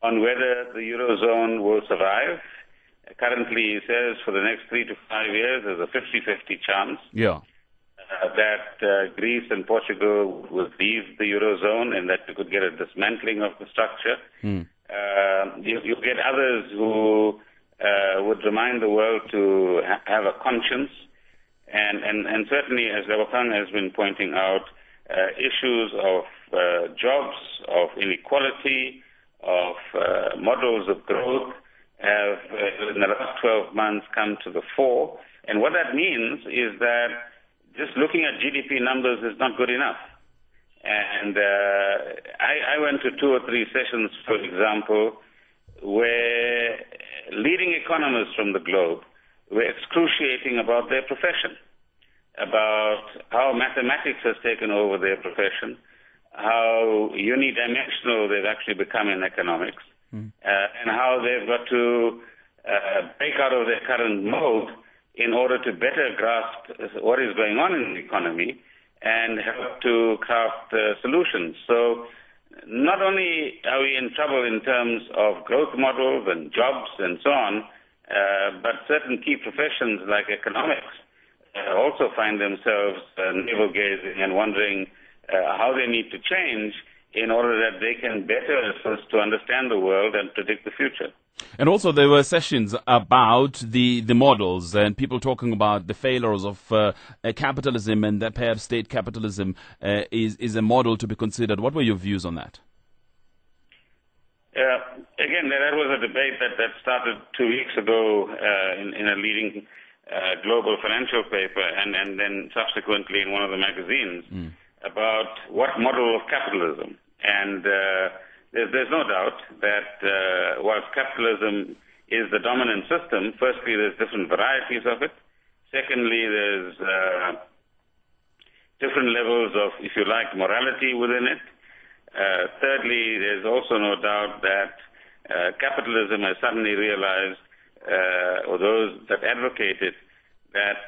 on whether the Eurozone will survive. Currently, he says for the next 3 to 5 years, there's a 50-50 chance that Greece and Portugal will leave the Eurozone and that we could get a dismantling of the structure. You get others who would remind the world to have a conscience. And certainly, as Lewakang has been pointing out, issues of jobs, of inequality, of models of growth have, in the last 12 months, come to the fore. And what that means is that just looking at GDP numbers is not good enough. And I went to 2 or 3 sessions, for example, where leading economists from the globe were excruciating about their profession, about how mathematics has taken over their profession, how unidimensional they've actually become in economics, and how they've got to break out of their current mode in order to better grasp what is going on in the economy and help to craft solutions. So not only are we in trouble in terms of growth models and jobs and so on, but certain key professions like economics also find themselves navel-gazing and wondering how they need to change in order that they can better assist to understand the world and predict the future. And also there were sessions about the models and people talking about the failures of capitalism and that perhaps state capitalism is a model to be considered. What were your views on that? Again, that was a debate that started 2 weeks ago in a leading global financial paper and then subsequently in one of the magazines about what model of capitalism. And there's no doubt that whilst capitalism is the dominant system, firstly, there's different varieties of it. Secondly, there's different levels of, if you like, morality within it. Thirdly, there's also no doubt that capitalism has suddenly realized, or those that advocate it, that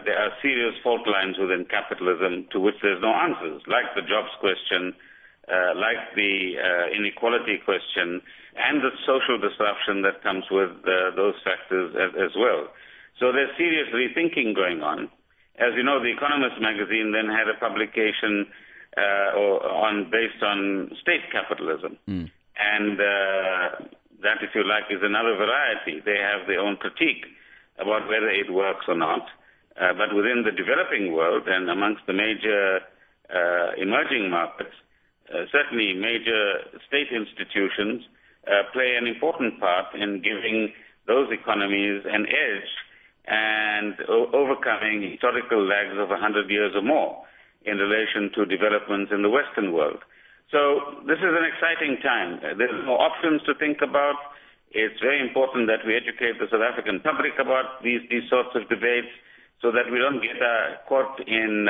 there are serious fault lines within capitalism to which there's no answers, like the jobs question, like the inequality question, and the social disruption that comes with those factors as well. So there's serious rethinking going on. As you know, The Economist magazine then had a publication based on state capitalism. And that, if you like, is another variety. They have their own critique about whether it works or not. But within the developing world and amongst the major emerging markets, certainly major state institutions play an important part in giving those economies an edge and overcoming historical lags of 100 years or more in relation to developments in the Western world. So this is an exciting time. There's more options to think about. It's very important that we educate the South African public about these sorts of debates so that we don't get caught in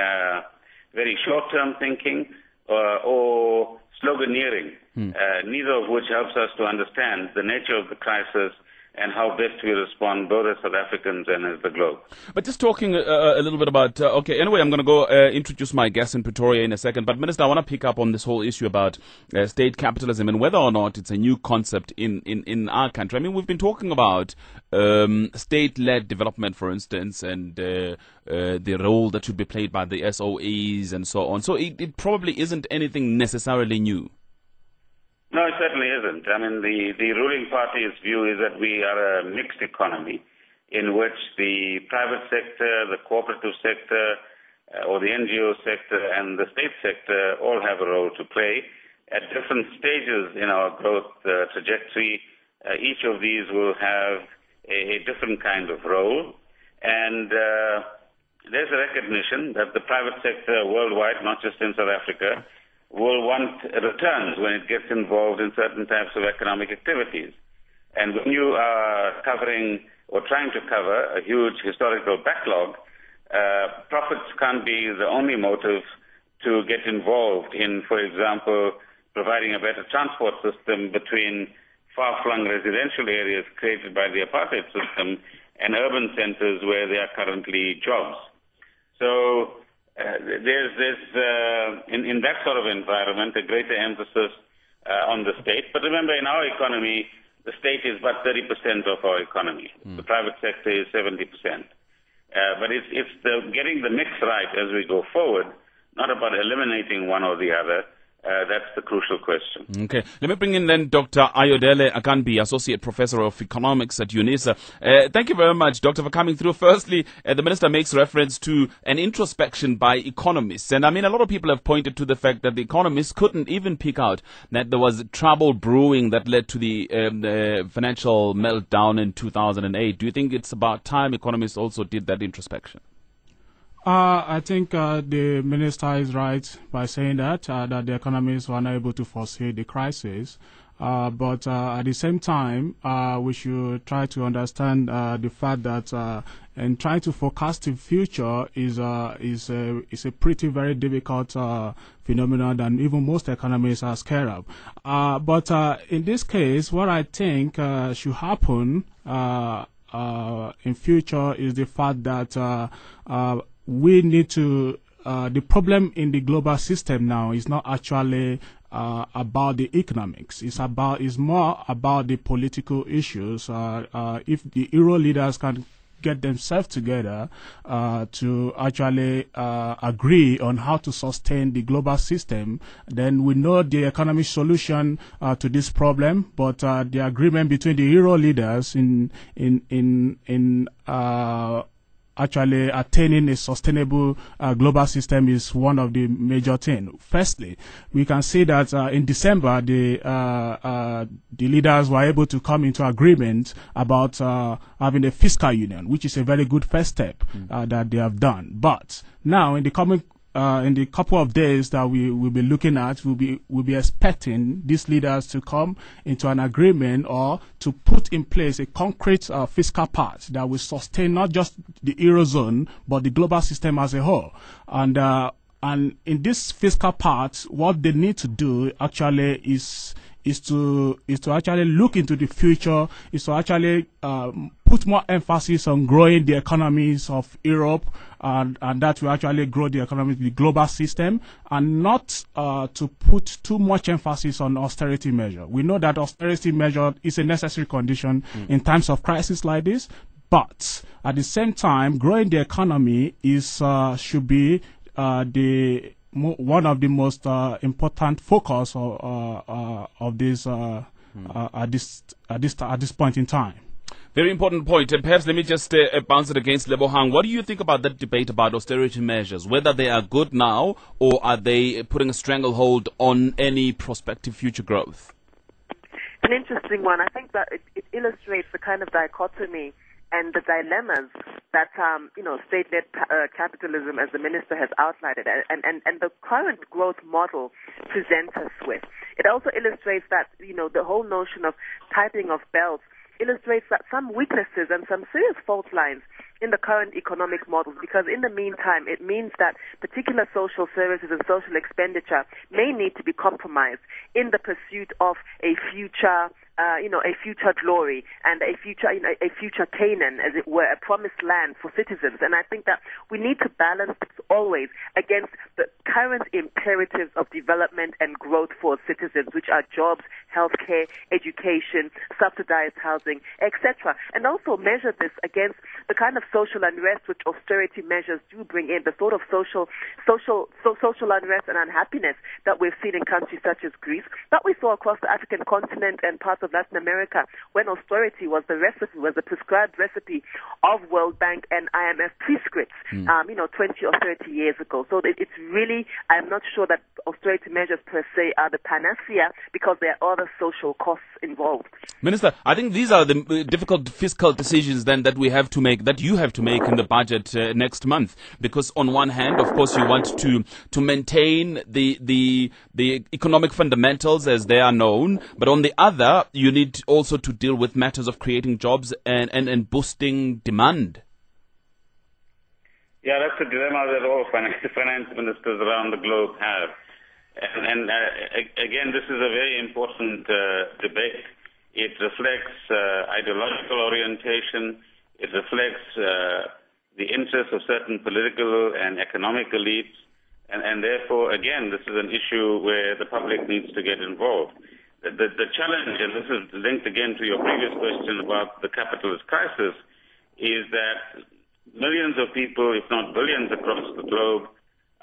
very short-term thinking or sloganeering, neither of which helps us to understand the nature of the crisis and how best we respond, both as South Africans and as the globe. But just talking a little bit about, anyway, I'm going to go introduce my guest in Pretoria in a second. But Minister, I want to pick up on this whole issue about state capitalism and whether or not it's a new concept in our country. I mean, we've been talking about state-led development, for instance, and the role that should be played by the SOEs and so on. So it probably isn't anything necessarily new. No, it certainly isn't. I mean, the ruling party's view is that we are a mixed economy in which the private sector, the cooperative sector, or the NGO sector and the state sector all have a role to play at different stages in our growth trajectory. Each of these will have a different kind of role. And there's a recognition that the private sector worldwide, not just in South Africa, will want returns when it gets involved in certain types of economic activities. And when you are covering or trying to cover a huge historical backlog, profits can't be the only motive to get involved in, for example, providing a better transport system between far-flung residential areas created by the apartheid system and urban centers where there are currently jobs. So there's in that sort of environment a greater emphasis on the state. But remember, in our economy, the state is but 30% of our economy. The private sector is 70%. But it's getting the mix right as we go forward, not about eliminating one or the other. That's the crucial question. Okay. Let me bring in then Dr. Ayodele Akanbi, Associate Professor of Economics at UNISA. Thank you very much, Doctor, for coming through. Firstly, the Minister makes reference to an introspection by economists. And I mean, a lot of people have pointed to the fact that the economists couldn't even pick out that there was trouble brewing that led to the financial meltdown in 2008. Do you think it's about time economists also did that introspection? I think the minister is right by saying that the economists were not able to foresee the crisis. But at the same time, we should try to understand the fact that and trying to forecast the future is a pretty very difficult phenomenon that even most economists are scared of. But in this case, what I think should happen in future is the fact that we need to, the problem in the global system now is not actually about the economics. It's more about the political issues. If the Euro leaders can get themselves together to actually agree on how to sustain the global system, then we know the economic solution to this problem. But the agreement between the Euro leaders in actually attaining a sustainable global system is one of the major things. Firstly, we can see that in December, the leaders were able to come into agreement about having a fiscal union, which is a very good first step that they have done. But now, in the couple of days that we will be looking at, we'll be expecting these leaders to come into an agreement or to put in place a concrete fiscal pact that will sustain not just the Eurozone but the global system as a whole. And in this fiscal pact, what they need to do actually is to actually look into the future, is to actually put more emphasis on growing the economies of Europe, and that will actually grow the economy, the global system, and not to put too much emphasis on austerity measure. We know that austerity measure is a necessary condition in times of crisis like this, but at the same time, growing the economy should be one of the most important focus of this at this point in time. Very important point. And perhaps let me just bounce it against Lebohang. What do you think about that debate about austerity measures, whether they are good now or are they putting a stranglehold on any prospective future growth? An interesting one. I think that it illustrates the kind of dichotomy and the dilemmas that, state-led capitalism, as the minister has outlined it, and the current growth model presents us with. It also illustrates that, the whole notion of tightening of belts illustrates that some weaknesses and some serious fault lines in the current economic models, because in the meantime, it means that particular social services and social expenditure may need to be compromised in the pursuit of a future a future glory and a future Canaan, as it were, a promised land for citizens. And I think that we need to balance this always against the current imperatives of development and growth for citizens, which are jobs, healthcare, education, subsidized housing, etc. And also measure this against the kind of social unrest which austerity measures do bring in, the sort of social unrest and unhappiness that we've seen in countries such as Greece, that we saw across the African continent and parts of Latin America, when austerity was the prescribed recipe of World Bank and IMF prescripts, 20 or 30 years ago. So it's really, I'm not sure that austerity measures per se are the panacea, because there are other social costs involved. Minister, I think these are the difficult fiscal decisions then that we have to make, that you have to make in the budget next month, because on one hand, of course, you want to maintain the economic fundamentals as they are known, but on the other, you need also to deal with matters of creating jobs and boosting demand. Yeah, that's a dilemma that all finance ministers around the globe have. And again, this is a very important debate. It reflects ideological orientation. It reflects the interests of certain political and economic elites. And therefore, again, this is an issue where the public needs to get involved. The challenge, and this is linked again to your previous question about the capitalist crisis, is that millions of people, if not billions across the globe,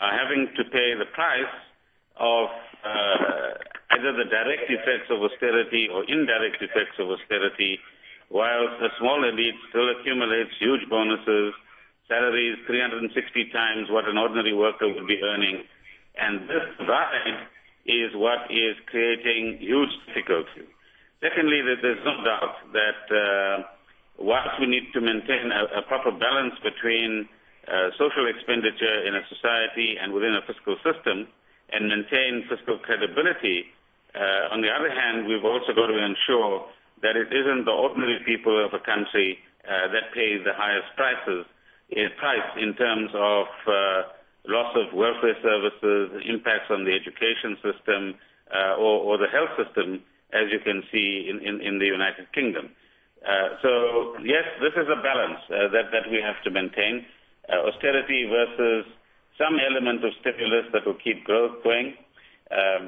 are having to pay the price of either the direct effects of austerity or indirect effects of austerity, whilst the small elite still accumulates huge bonuses, salaries 360 times what an ordinary worker would be earning. And this divide is what is creating huge difficulty. Secondly, there's no doubt that whilst we need to maintain a proper balance between social expenditure in a society and within a fiscal system and maintain fiscal credibility, on the other hand, we've also got to ensure that it isn't the ordinary people of a country that pay the highest price in terms of loss of welfare services, impacts on the education system, or the health system, as you can see in the United Kingdom. So, yes, this is a balance that we have to maintain. Austerity versus some element of stimulus that will keep growth going,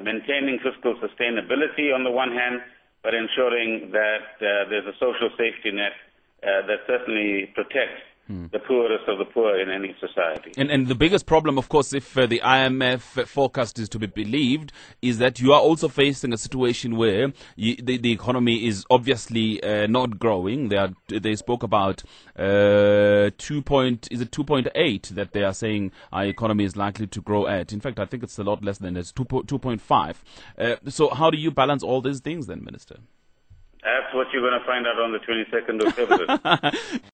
maintaining fiscal sustainability on the one hand, but ensuring that there's a social safety net that certainly protects the poorest of the poor in any society. And the biggest problem, of course, if the IMF forecast is to be believed, is that you are also facing a situation where the economy is obviously not growing. They spoke about 2.8 that they are saying our economy is likely to grow at. In fact, I think it's a lot less than that. It's 2.5. So how do you balance all these things then, Minister? That's what you're going to find out on the 22nd of February.